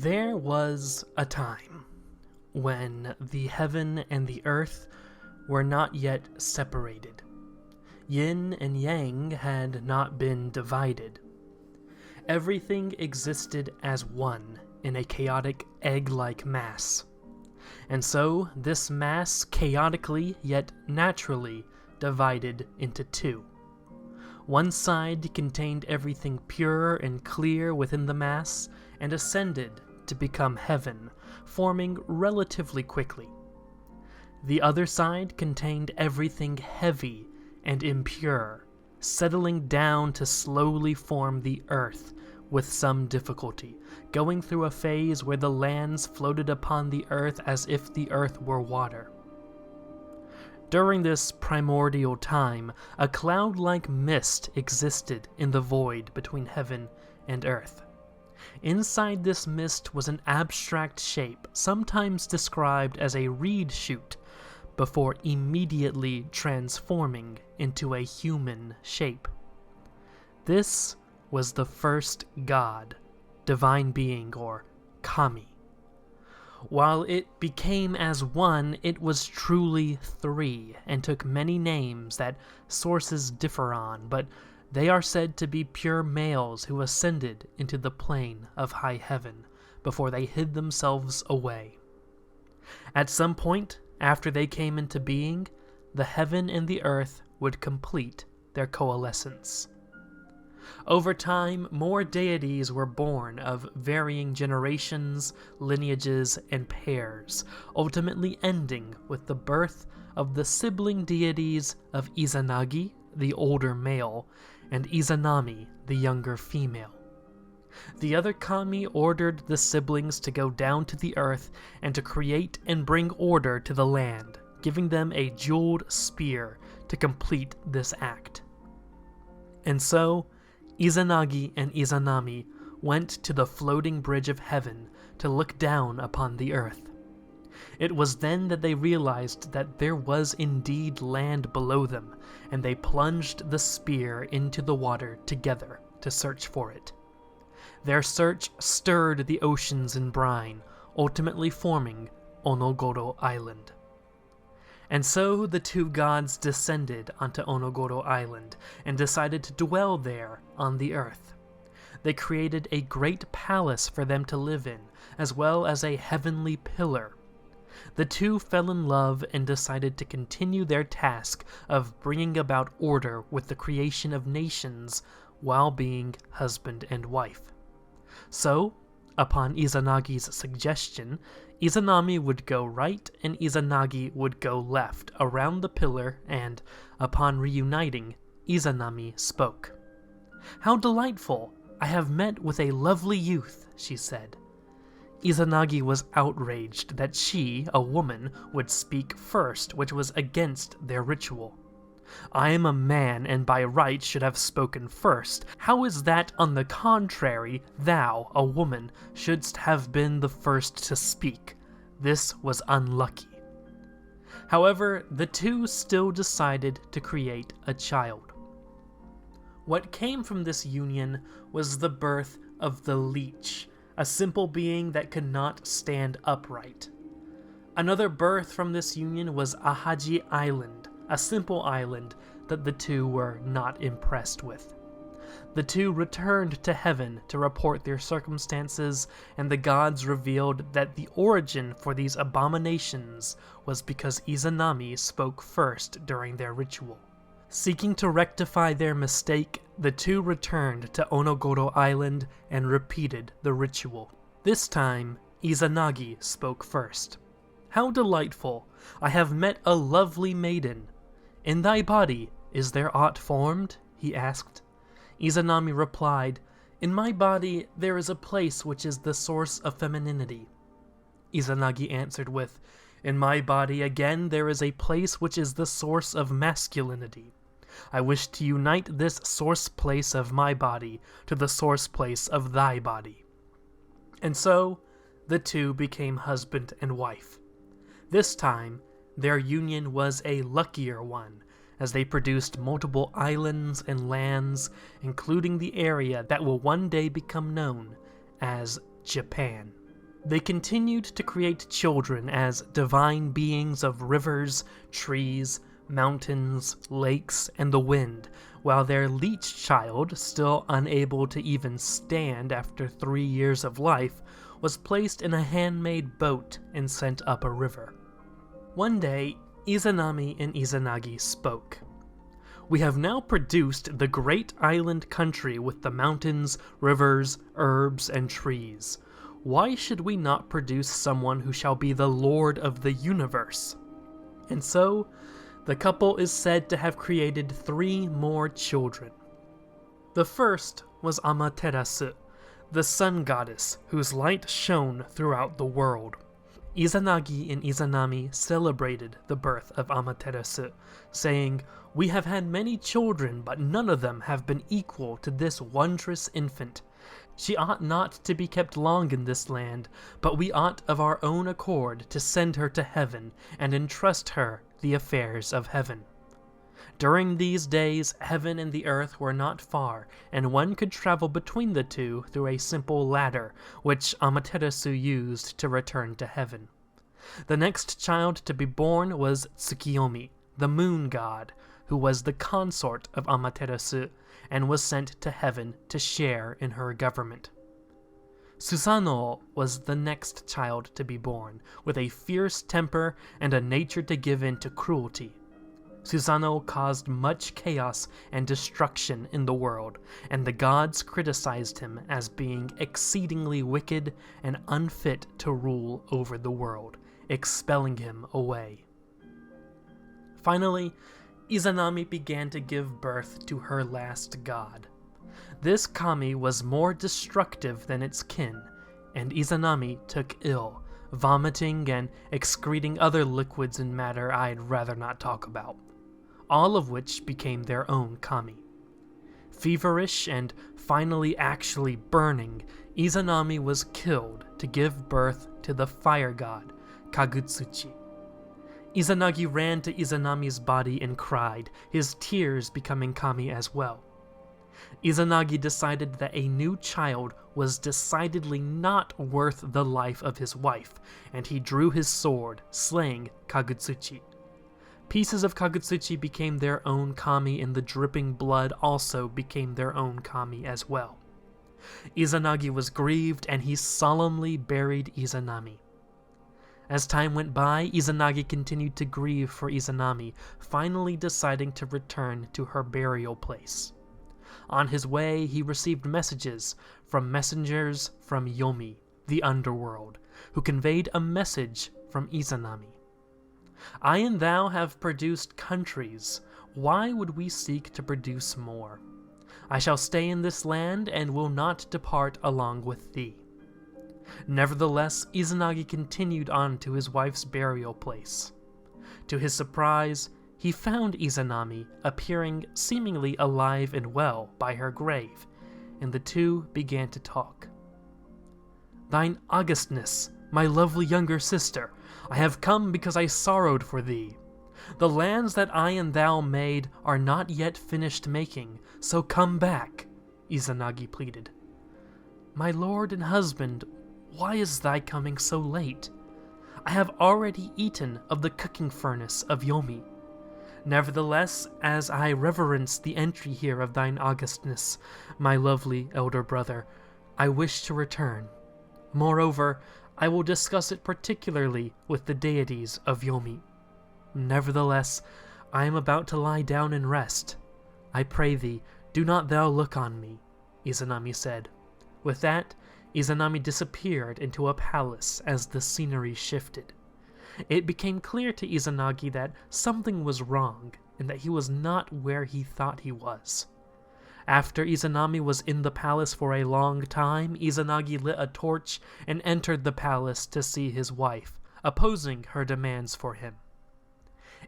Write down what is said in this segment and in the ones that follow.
There was a time when the heaven and the earth were not yet separated. Yin and yang had not been divided. Everything existed as one in a chaotic egg-like mass. And so this mass chaotically yet naturally divided into two. One side contained everything pure and clear within the mass and ascended to become heaven, forming relatively quickly. The other side contained everything heavy and impure, settling down to slowly form the earth with some difficulty, going through a phase where the lands floated upon the earth as if the earth were water. During this primordial time, a cloud-like mist existed in the void between heaven and earth. Inside this mist was an abstract shape, sometimes described as a reed shoot, before immediately transforming into a human shape. This was the first god, divine being, or kami. While it became as one, it was truly three, and took many names that sources differ on, but they are said to be pure males who ascended into the plane of high heaven before they hid themselves away. At some point, after they came into being, the heaven and the earth would complete their coalescence. Over time, more deities were born of varying generations, lineages, and pairs, ultimately ending with the birth of the sibling deities of Izanagi, the older male, and Izanami, the younger female. The other kami ordered the siblings to go down to the earth and to create and bring order to the land, giving them a jeweled spear to complete this act. And so, Izanagi and Izanami went to the floating bridge of heaven to look down upon the earth. It was then that they realized that there was indeed land below them, and they plunged the spear into the water together to search for it. Their search stirred the oceans in brine, ultimately forming Onogoro Island. And so the two gods descended onto Onogoro Island and decided to dwell there on the earth. They created a great palace for them to live in, as well as a heavenly pillar. The two fell in love and decided to continue their task of bringing about order with the creation of nations while being husband and wife. So, upon Izanagi's suggestion, Izanami would go right and Izanagi would go left around the pillar, and, upon reuniting, Izanami spoke. "How delightful! I have met with a lovely youth," she said. Izanagi was outraged that she, a woman, would speak first, which was against their ritual. "I am a man and by right should have spoken first. How is that, on the contrary, thou, a woman, shouldst have been the first to speak? This was unlucky." However, the two still decided to create a child. What came from this union was the birth of the leech, a simple being that could not stand upright. Another birth from this union was Ahaji Island, a simple island that the two were not impressed with. The two returned to heaven to report their circumstances, and the gods revealed that the origin for these abominations was because Izanami spoke first during their ritual. Seeking to rectify their mistake, the two returned to Onogoro Island and repeated the ritual. This time, Izanagi spoke first. "How delightful! I have met a lovely maiden. In thy body, is there aught formed?" he asked. Izanami replied, "In my body there is a place which is the source of femininity." Izanagi answered with, "In my body again there is a place which is the source of masculinity. I wish to unite this source place of my body to the source place of thy body." And so, the two became husband and wife. This time, their union was a luckier one, as they produced multiple islands and lands, including the area that will one day become known as Japan. They continued to create children as divine beings of rivers, trees, mountains, lakes, and the wind, while their leech child, still unable to even stand after 3 years of life, was placed in a handmade boat and sent up a river. One day, Izanami and Izanagi spoke. "We have now produced the great island country with the mountains, rivers, herbs, and trees. Why should we not produce someone who shall be the lord of the universe?" And so, the couple is said to have created 3 more children. The first was Amaterasu, the sun goddess whose light shone throughout the world. Izanagi and Izanami celebrated the birth of Amaterasu, saying, "We have had many children, but none of them have been equal to this wondrous infant. She ought not to be kept long in this land, but we ought of our own accord to send her to heaven and entrust her the affairs of heaven." During these days, heaven and the earth were not far, and one could travel between the two through a simple ladder, which Amaterasu used to return to heaven. The next child to be born was Tsukiyomi, the moon god, who was the consort of Amaterasu, and was sent to heaven to share in her government. Susanoo was the next child to be born, with a fierce temper and a nature to give in to cruelty. Susanoo caused much chaos and destruction in the world, and the gods criticized him as being exceedingly wicked and unfit to rule over the world, expelling him away. Finally, Izanami began to give birth to her last god. This kami was more destructive than its kin, and Izanami took ill, vomiting and excreting other liquids and matter I'd rather not talk about, all of which became their own kami. Feverish and finally actually burning, Izanami was killed to give birth to the fire god, Kagutsuchi. Izanagi ran to Izanami's body and cried, his tears becoming kami as well. Izanagi decided that a new child was decidedly not worth the life of his wife, and he drew his sword, slaying Kagutsuchi. Pieces of Kagutsuchi became their own kami, and the dripping blood also became their own kami as well. Izanagi was grieved, and he solemnly buried Izanami. As time went by, Izanagi continued to grieve for Izanami, finally deciding to return to her burial place. On his way, he received messages from messengers from Yomi, the underworld, who conveyed a message from Izanami. "I and thou have produced countries. Why would we seek to produce more? I shall stay in this land and will not depart along with thee." Nevertheless, Izanagi continued on to his wife's burial place. To his surprise, he found Izanami appearing seemingly alive and well by her grave, and the two began to talk. "Thine augustness, my lovely younger sister, I have come because I sorrowed for thee. The lands that I and thou made are not yet finished making, so come back," Izanagi pleaded. "My lord and husband, why is thy coming so late? I have already eaten of the cooking furnace of Yomi. Nevertheless, as I reverence the entry here of thine augustness, my lovely elder brother, I wish to return. Moreover, I will discuss it particularly with the deities of Yomi. Nevertheless, I am about to lie down and rest. I pray thee, do not thou look on me," Izanami said. With that, Izanami disappeared into a palace as the scenery shifted. It became clear to Izanagi that something was wrong, and that he was not where he thought he was. After Izanami was in the palace for a long time, Izanagi lit a torch and entered the palace to see his wife, opposing her demands for him.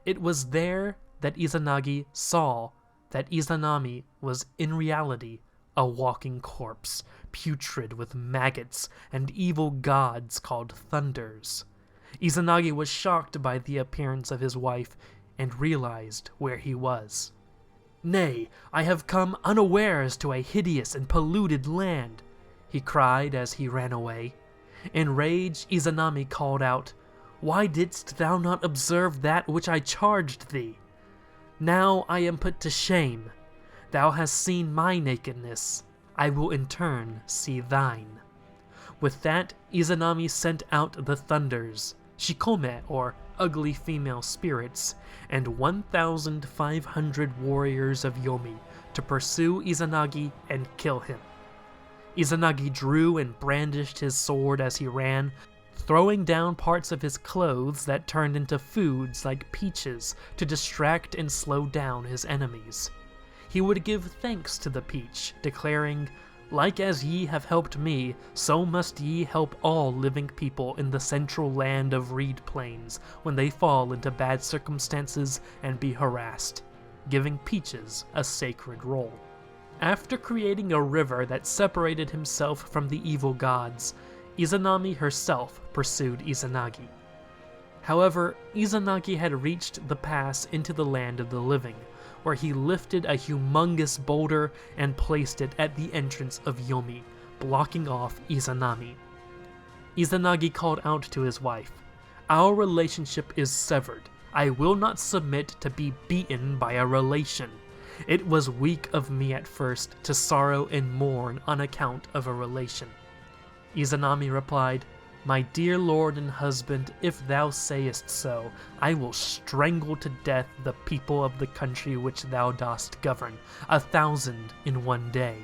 It was there that Izanagi saw that Izanami was in reality a walking corpse, putrid with maggots and evil gods called thunders. Izanagi was shocked by the appearance of his wife and realized where he was. "Nay, I have come unawares to a hideous and polluted land," he cried as he ran away. Enraged, Izanami called out, "Why didst thou not observe that which I charged thee? Now I am put to shame. Thou hast seen my nakedness. I will in turn see thine." With that, Izanami sent out the thunders, Shikome, or ugly female spirits, and 1,500 warriors of Yomi to pursue Izanagi and kill him. Izanagi drew and brandished his sword as he ran, throwing down parts of his clothes that turned into foods like peaches to distract and slow down his enemies. He would give thanks to the peach, declaring, "Like as ye have helped me, so must ye help all living people in the central land of reed plains when they fall into bad circumstances and be harassed," giving peaches a sacred role. After creating a river that separated himself from the evil gods, Izanami herself pursued Izanagi. However, Izanagi had reached the pass into the land of the living, where he lifted a humongous boulder and placed it at the entrance of Yomi, blocking off Izanami. Izanagi called out to his wife, "Our relationship is severed. I will not submit to be beaten by a relation. It was weak of me at first to sorrow and mourn on account of a relation." Izanami replied, "My dear lord and husband, if thou sayest so, I will strangle to death the people of the country which thou dost govern, 1,000 in one day."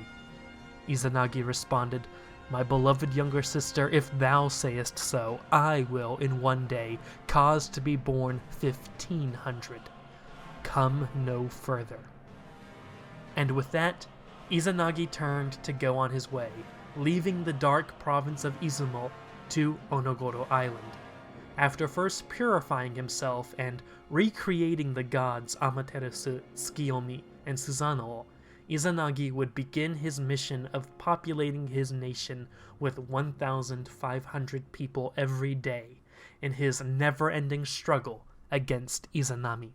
Izanagi responded, "My beloved younger sister, if thou sayest so, I will in one day cause to be born 1,500. Come no further." And with that, Izanagi turned to go on his way, leaving the dark province of Izumo to Onogoro Island. After first purifying himself and recreating the gods Amaterasu, Tsukiyomi, and Susanoo, Izanagi would begin his mission of populating his nation with 1,500 people every day in his never-ending struggle against Izanami.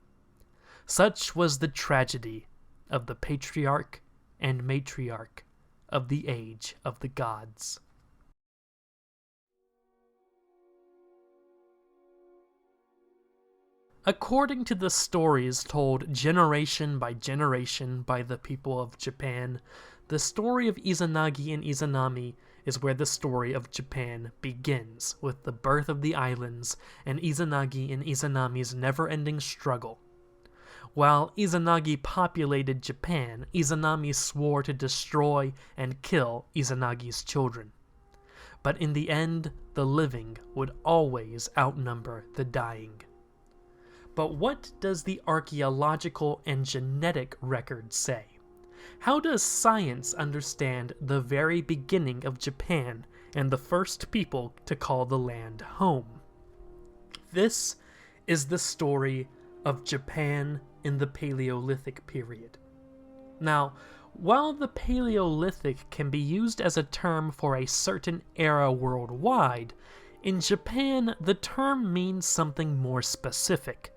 Such was the tragedy of the patriarch and matriarch of the Age of the Gods. According to the stories told generation by the people of Japan, the story of Izanagi and Izanami is where the story of Japan begins, with the birth of the islands and Izanagi and Izanami's never-ending struggle. While Izanagi populated Japan, Izanami swore to destroy and kill Izanagi's children. But in the end, the living would always outnumber the dying. But what does the archaeological and genetic record say? How does science understand the very beginning of Japan and the first people to call the land home? This is the story of Japan in the Paleolithic period. Now, while the Paleolithic can be used as a term for a certain era worldwide, in Japan the term means something more specific.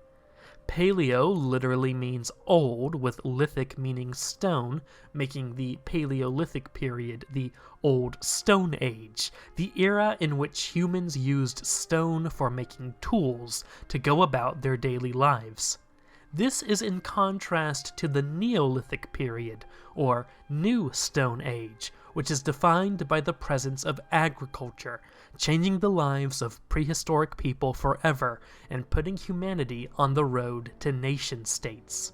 Paleo literally means old, with lithic meaning stone, making the Paleolithic period the Old Stone Age, the era in which humans used stone for making tools to go about their daily lives. This is in contrast to the Neolithic period, or New Stone Age, which is defined by the presence of agriculture, changing the lives of prehistoric people forever and putting humanity on the road to nation-states.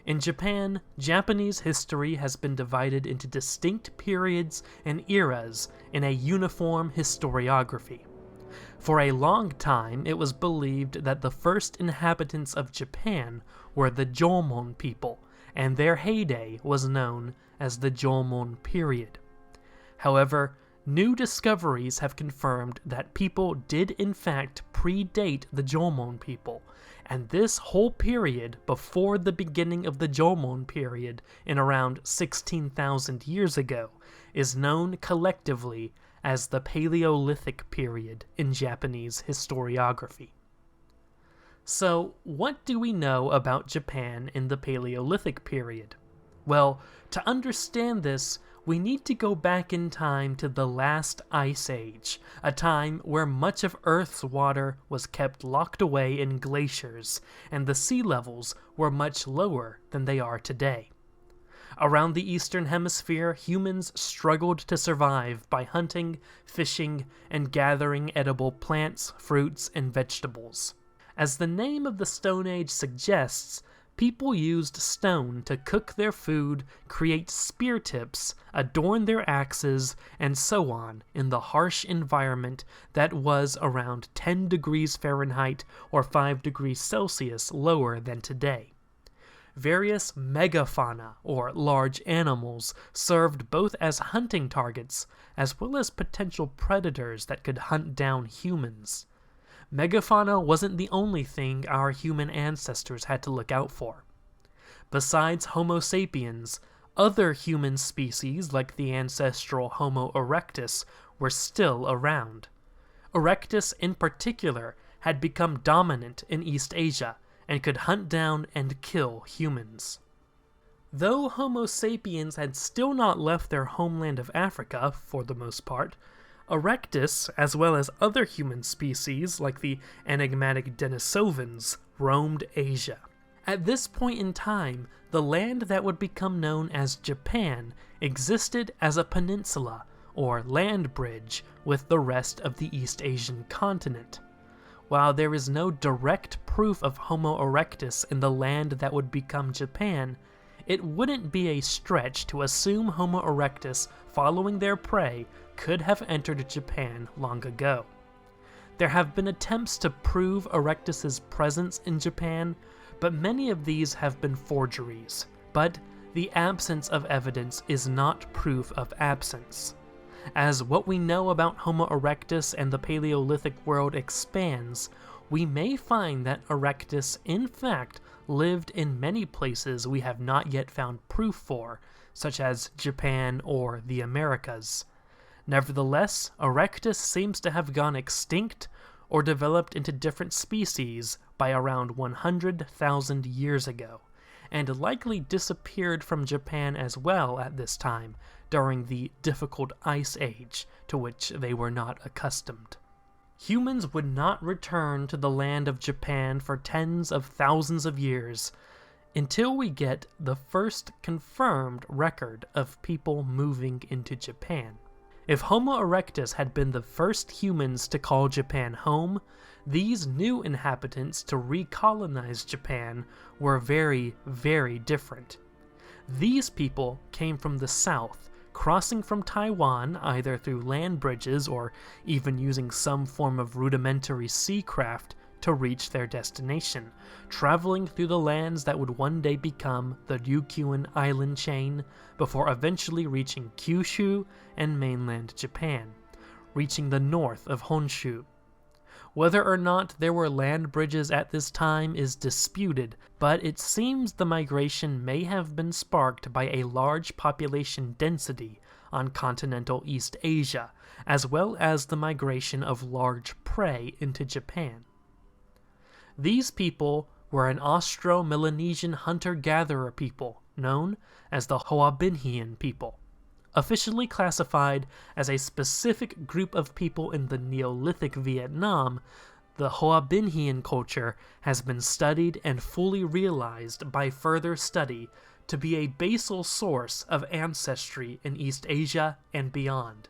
In Japan, Japanese history has been divided into distinct periods and eras in a uniform historiography. For a long time, it was believed that the first inhabitants of Japan were the Jomon people, and their heyday was known as the Jomon Period. However, new discoveries have confirmed that people did in fact predate the Jomon people, and this whole period before the beginning of the Jomon period in around 16,000 years ago is known collectively as the Paleolithic period in Japanese historiography. So, what do we know about Japan in the Paleolithic period? Well, to understand this, we need to go back in time to the last ice age, a time where much of Earth's water was kept locked away in glaciers, and the sea levels were much lower than they are today. Around the Eastern Hemisphere, humans struggled to survive by hunting, fishing, and gathering edible plants, fruits, and vegetables. As the name of the Stone Age suggests, people used stone to cook their food, create spear tips, adorn their axes, and so on in the harsh environment that was around 10 degrees Fahrenheit or 5 degrees Celsius lower than today. Various megafauna, or large animals, served both as hunting targets as well as potential predators that could hunt down humans. Megafauna wasn't the only thing our human ancestors had to look out for. Besides Homo sapiens, other human species like the ancestral Homo erectus were still around. Erectus in particular had become dominant in East Asia and could hunt down and kill humans. Though Homo sapiens had still not left their homeland of Africa, for the most part, Erectus, as well as other human species like the enigmatic Denisovans, roamed Asia. At this point in time, the land that would become known as Japan existed as a peninsula, or land bridge, with the rest of the East Asian continent. While there is no direct proof of Homo erectus in the land that would become Japan, it wouldn't be a stretch to assume Homo erectus following their prey could have entered Japan long ago. There have been attempts to prove Erectus's presence in Japan, but many of these have been forgeries. But the absence of evidence is not proof of absence. As what we know about Homo erectus and the Paleolithic world expands, we may find that Erectus in fact lived in many places we have not yet found proof for, such as Japan or the Americas. Nevertheless, Erectus seems to have gone extinct or developed into different species by around 100,000 years ago, and likely disappeared from Japan as well at this time, during the difficult Ice Age to which they were not accustomed. Humans would not return to the land of Japan for tens of thousands of years until we get the first confirmed record of people moving into Japan. If Homo erectus had been the first humans to call Japan home, these new inhabitants to recolonize Japan were very, very different. These people came from the south, crossing from Taiwan either through land bridges or even using some form of rudimentary sea craft to reach their destination, traveling through the lands that would one day become the Ryukyuan island chain before eventually reaching Kyushu and mainland Japan, reaching the north of Honshu. Whether or not there were land bridges at this time is disputed, but it seems the migration may have been sparked by a large population density on continental East Asia, as well as the migration of large prey into Japan. These people were an Austro-Melanesian hunter-gatherer people known as the Hoabinhian people. Officially classified as a specific group of people in the Neolithic Vietnam, the Hoabinhian culture has been studied and fully realized by further study to be a basal source of ancestry in East Asia and beyond.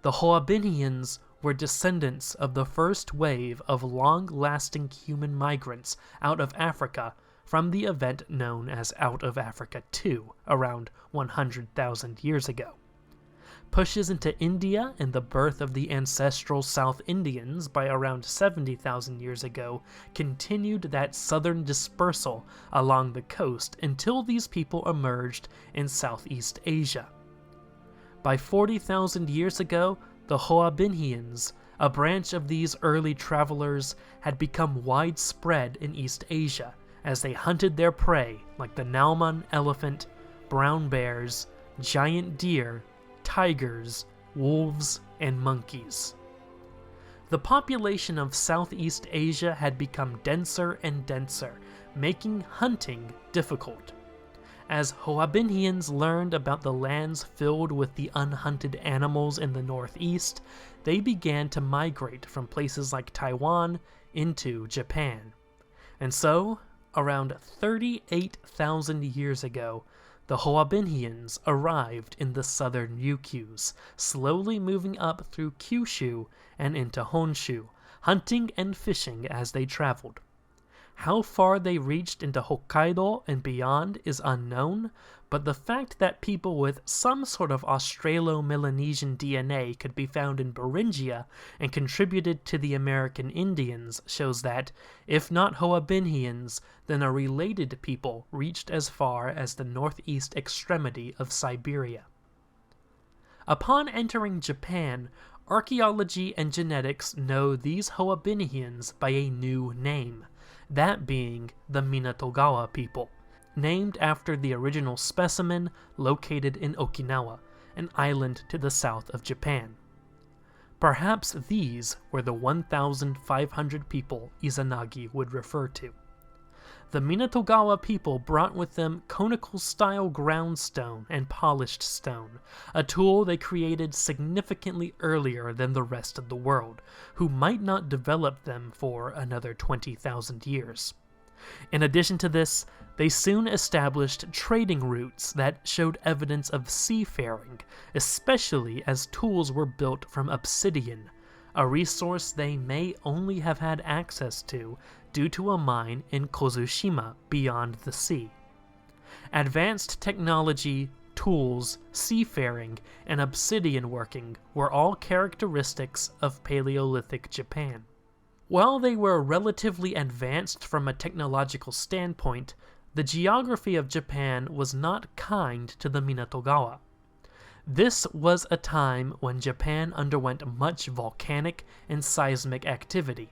The Hoabinhians were descendants of the first wave of long-lasting human migrants out of Africa from the event known as Out of Africa II, around 100,000 years ago. Pushes into India and the birth of the ancestral South Indians by around 70,000 years ago continued that southern dispersal along the coast until these people emerged in Southeast Asia. By 40,000 years ago, the Hoabinhians, a branch of these early travelers, had become widespread in East Asia as they hunted their prey like the Nauman elephant, brown bears, giant deer, tigers, wolves, and monkeys. The population of Southeast Asia had become denser and denser, making hunting difficult. As Hoabinhians learned about the lands filled with the unhunted animals in the northeast, they began to migrate from places like Taiwan into Japan. And so, around 38,000 years ago, the Hoabinhians arrived in the southern Ryukyus, slowly moving up through Kyushu and into Honshu, hunting and fishing as they traveled. How far they reached into Hokkaido and beyond is unknown, but the fact that people with some sort of Australo-Melanesian DNA could be found in Beringia and contributed to the American Indians shows that, if not Hoabinhians, then a related people reached as far as the northeast extremity of Siberia. Upon entering Japan, archaeology and genetics know these Hoabinhians by a new name, that being the Minatogawa people, named after the original specimen located in Okinawa, an island to the south of Japan. Perhaps these were the 1,500 people Izanagi would refer to. The Minatogawa people brought with them conical-style ground stone and polished stone, a tool they created significantly earlier than the rest of the world, who might not develop them for another 20,000 years. In addition to this, they soon established trading routes that showed evidence of seafaring, especially as tools were built from obsidian, a resource they may only have had access to due to a mine in Kozushima beyond the sea. Advanced technology, tools, seafaring, and obsidian working were all characteristics of Paleolithic Japan. While they were relatively advanced from a technological standpoint, the geography of Japan was not kind to the Minatogawa. This was a time when Japan underwent much volcanic and seismic activity.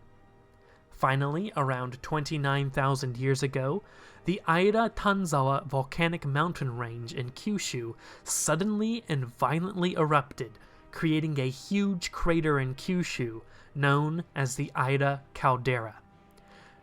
Finally, around 29,000 years ago, the Aira Tanzawa volcanic mountain range in Kyushu suddenly and violently erupted, creating a huge crater in Kyushu known as the Aira Caldera.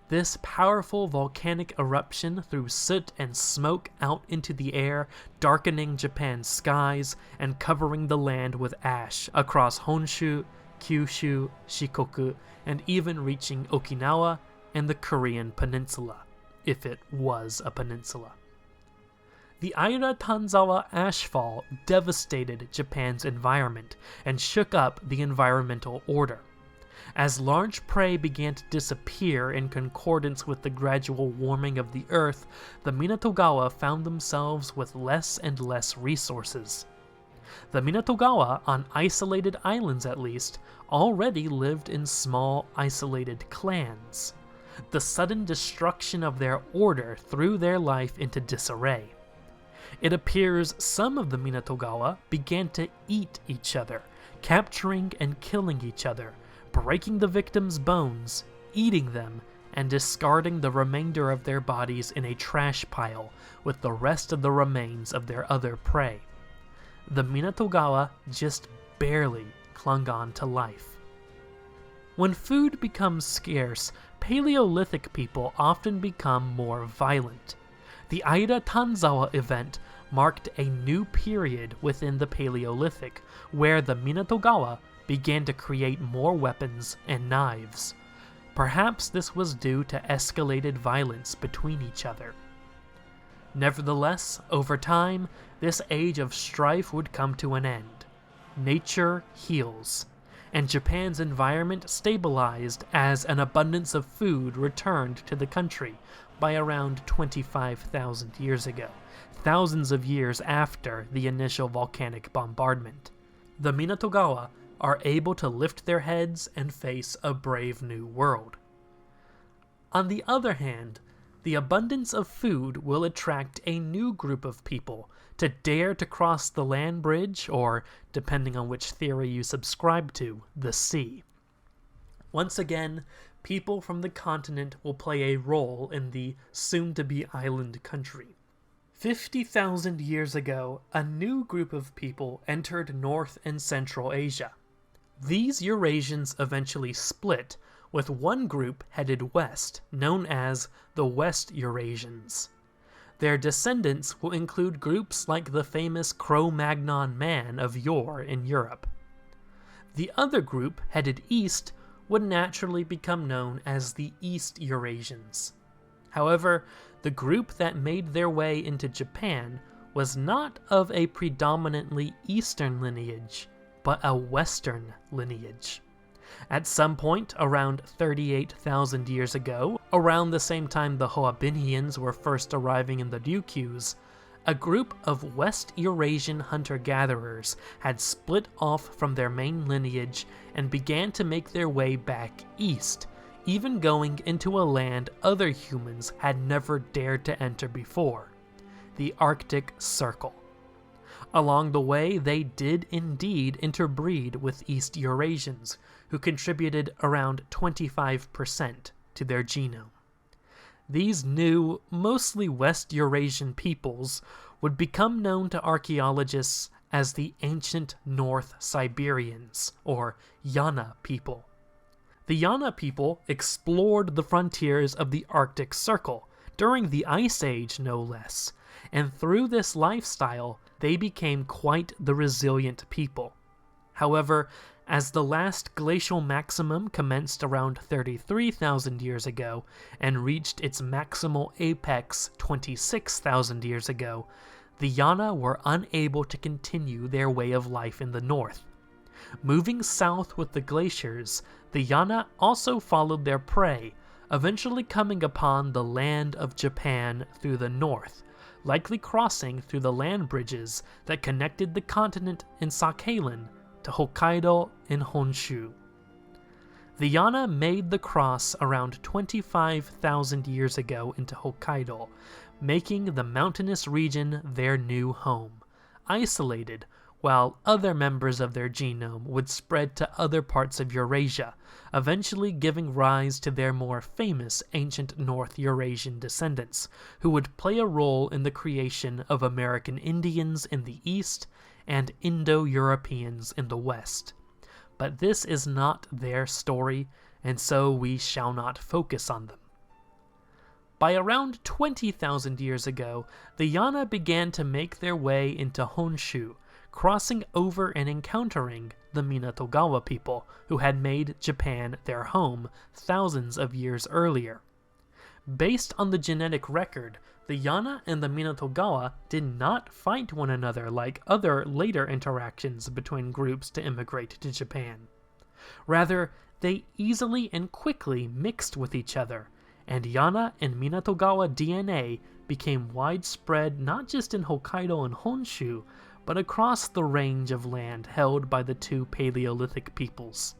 This powerful volcanic eruption threw soot and smoke out into the air, darkening Japan's skies and covering the land with ash across Honshu, Kyushu, Shikoku, and even reaching Okinawa and the Korean peninsula, if it was a peninsula. The Aira Tanzawa ashfall devastated Japan's environment and shook up the environmental order. As large prey began to disappear in concordance with the gradual warming of the earth, the Minatogawa found themselves with less and less resources. The Minatogawa, on isolated islands at least, already lived in small, isolated clans. The sudden destruction of their order threw their life into disarray. It appears some of the Minatogawa began to eat each other, capturing and killing each other, breaking the victims' bones, eating them, and discarding the remainder of their bodies in a trash pile with the rest of the remains of their other prey. The Minatogawa just barely clung on to life. When food becomes scarce, Paleolithic people often become more violent. The Aira Tanzawa event marked a new period within the Paleolithic, where the Minatogawa began to create more weapons and knives. Perhaps this was due to escalated violence between each other. Nevertheless, over time, this age of strife would come to an end. Nature heals, and Japan's environment stabilized as an abundance of food returned to the country by around 25,000 years ago, thousands of years after the initial volcanic bombardment. The Minatogawa are able to lift their heads and face a brave new world. On the other hand, the abundance of food will attract a new group of people to dare to cross the land bridge, or, depending on which theory you subscribe to, the sea. Once again, people from the continent will play a role in the soon-to-be island country. 50,000 years ago, a new group of people entered North and Central Asia. These Eurasians eventually split, with one group headed west, known as the West Eurasians. Their descendants will include groups like the famous Cro-Magnon man of yore in Europe. The other group, headed east, would naturally become known as the East Eurasians. However, the group that made their way into Japan was not of a predominantly Eastern lineage, but a Western lineage. At some point around 38,000 years ago, around the same time the Hoabinhians were first arriving in the Ryukyus, a group of West Eurasian hunter-gatherers had split off from their main lineage and began to make their way back east, even going into a land other humans had never dared to enter before, the Arctic Circle. Along the way, they did indeed interbreed with East Eurasians, who contributed around 25% to their genome. These new, mostly West Eurasian peoples would become known to archaeologists as the Ancient North Siberians, or Yana people. The Yana people explored the frontiers of the Arctic Circle, during the Ice Age no less, and through this lifestyle, they became quite the resilient people. However, as the last glacial maximum commenced around 33,000 years ago and reached its maximal apex 26,000 years ago, the Yana were unable to continue their way of life in the north. Moving south with the glaciers, the Yana also followed their prey, eventually coming upon the land of Japan through the north, likely crossing through the land bridges that connected the continent in Sakhalin to Hokkaido and Honshu. The Yana made the cross around 25,000 years ago into Hokkaido, making the mountainous region their new home, isolated, while other members of their genome would spread to other parts of Eurasia, eventually giving rise to their more famous ancient North Eurasian descendants, who would play a role in the creation of American Indians in the east and Indo-Europeans in the west. But this is not their story, and so we shall not focus on them. By around 20,000 years ago, the Yana began to make their way into Honshu, crossing over and encountering the Minatogawa people, who had made Japan their home thousands of years earlier. Based on the genetic record, the Yana and the Minatogawa did not fight one another like other later interactions between groups to immigrate to Japan. Rather, they easily and quickly mixed with each other, and Yana and Minatogawa DNA became widespread not just in Hokkaido and Honshu, but across the range of land held by the two Paleolithic peoples.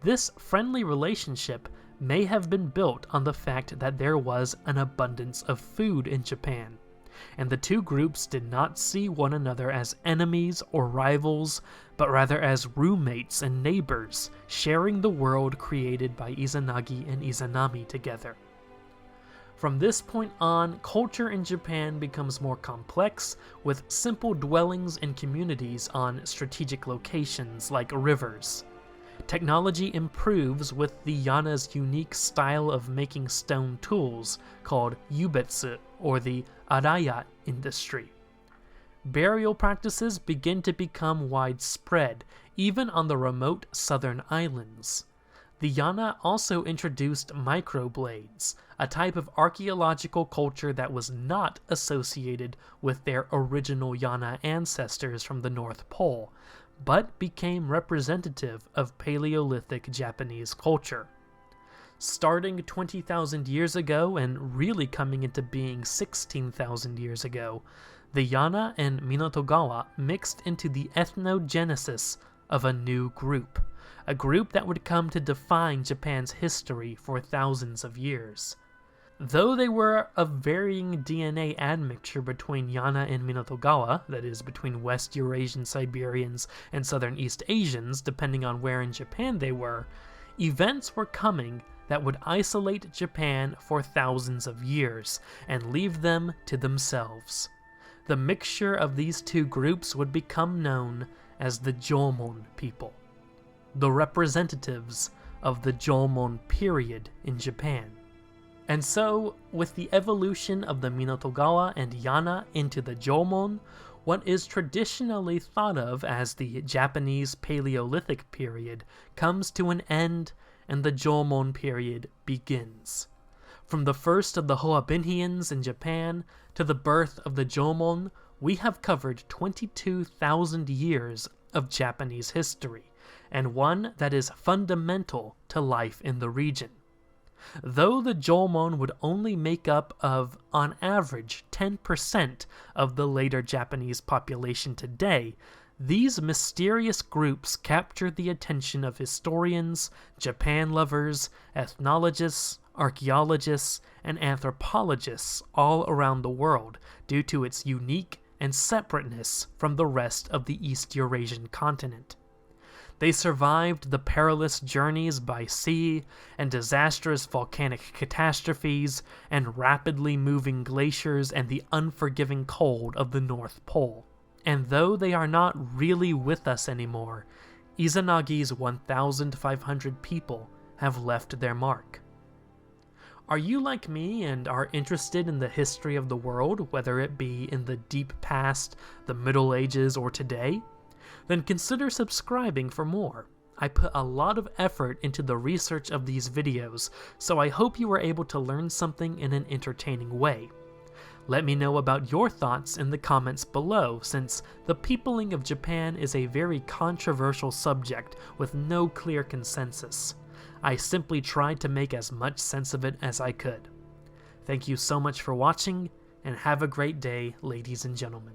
This friendly relationship may have been built on the fact that there was an abundance of food in Japan, and the two groups did not see one another as enemies or rivals, but rather as roommates and neighbors, sharing the world created by Izanagi and Izanami together. From this point on, culture in Japan becomes more complex, with simple dwellings and communities on strategic locations like rivers. Technology improves with the Yana's unique style of making stone tools called yubetsu, or the araya industry. Burial practices begin to become widespread, even on the remote southern islands. The Yana also introduced microblades, a type of archaeological culture that was not associated with their original Yana ancestors from the North Pole, but became representative of Paleolithic Japanese culture. Starting 20,000 years ago and really coming into being 16,000 years ago, the Yana and Minatogawa mixed into the ethnogenesis of a new group, a group that would come to define Japan's history for thousands of years. Though they were a varying DNA admixture between Yana and Minatogawa, that is, between West Eurasian Siberians and Southern East Asians, depending on where in Japan they were, events were coming that would isolate Japan for thousands of years and leave them to themselves. The mixture of these two groups would become known as the Jomon people, the representatives of the Jomon period in Japan. And so, with the evolution of the Minatogawa and Yana into the Jomon, what is traditionally thought of as the Japanese Paleolithic period comes to an end and the Jomon period begins. From the first of the Hoabinhians in Japan to the birth of the Jomon, we have covered 22,000 years of Japanese history, and one that is fundamental to life in the region. Though the Jomon would only make up of, on average, 10% of the later Japanese population today, these mysterious groups captured the attention of historians, Japan lovers, ethnologists, archaeologists, and anthropologists all around the world due to its unique and separateness from the rest of the East Eurasian continent. They survived the perilous journeys by sea and disastrous volcanic catastrophes and rapidly moving glaciers and the unforgiving cold of the North Pole. And though they are not really with us anymore, Izanagi's 1,500 people have left their mark. Are you like me and are interested in the history of the world, whether it be in the deep past, the Middle Ages, or today? Then consider subscribing for more. I put a lot of effort into the research of these videos, so I hope you were able to learn something in an entertaining way. Let me know about your thoughts in the comments below, since the peopling of Japan is a very controversial subject with no clear consensus. I simply tried to make as much sense of it as I could. Thank you so much for watching, and have a great day, ladies and gentlemen.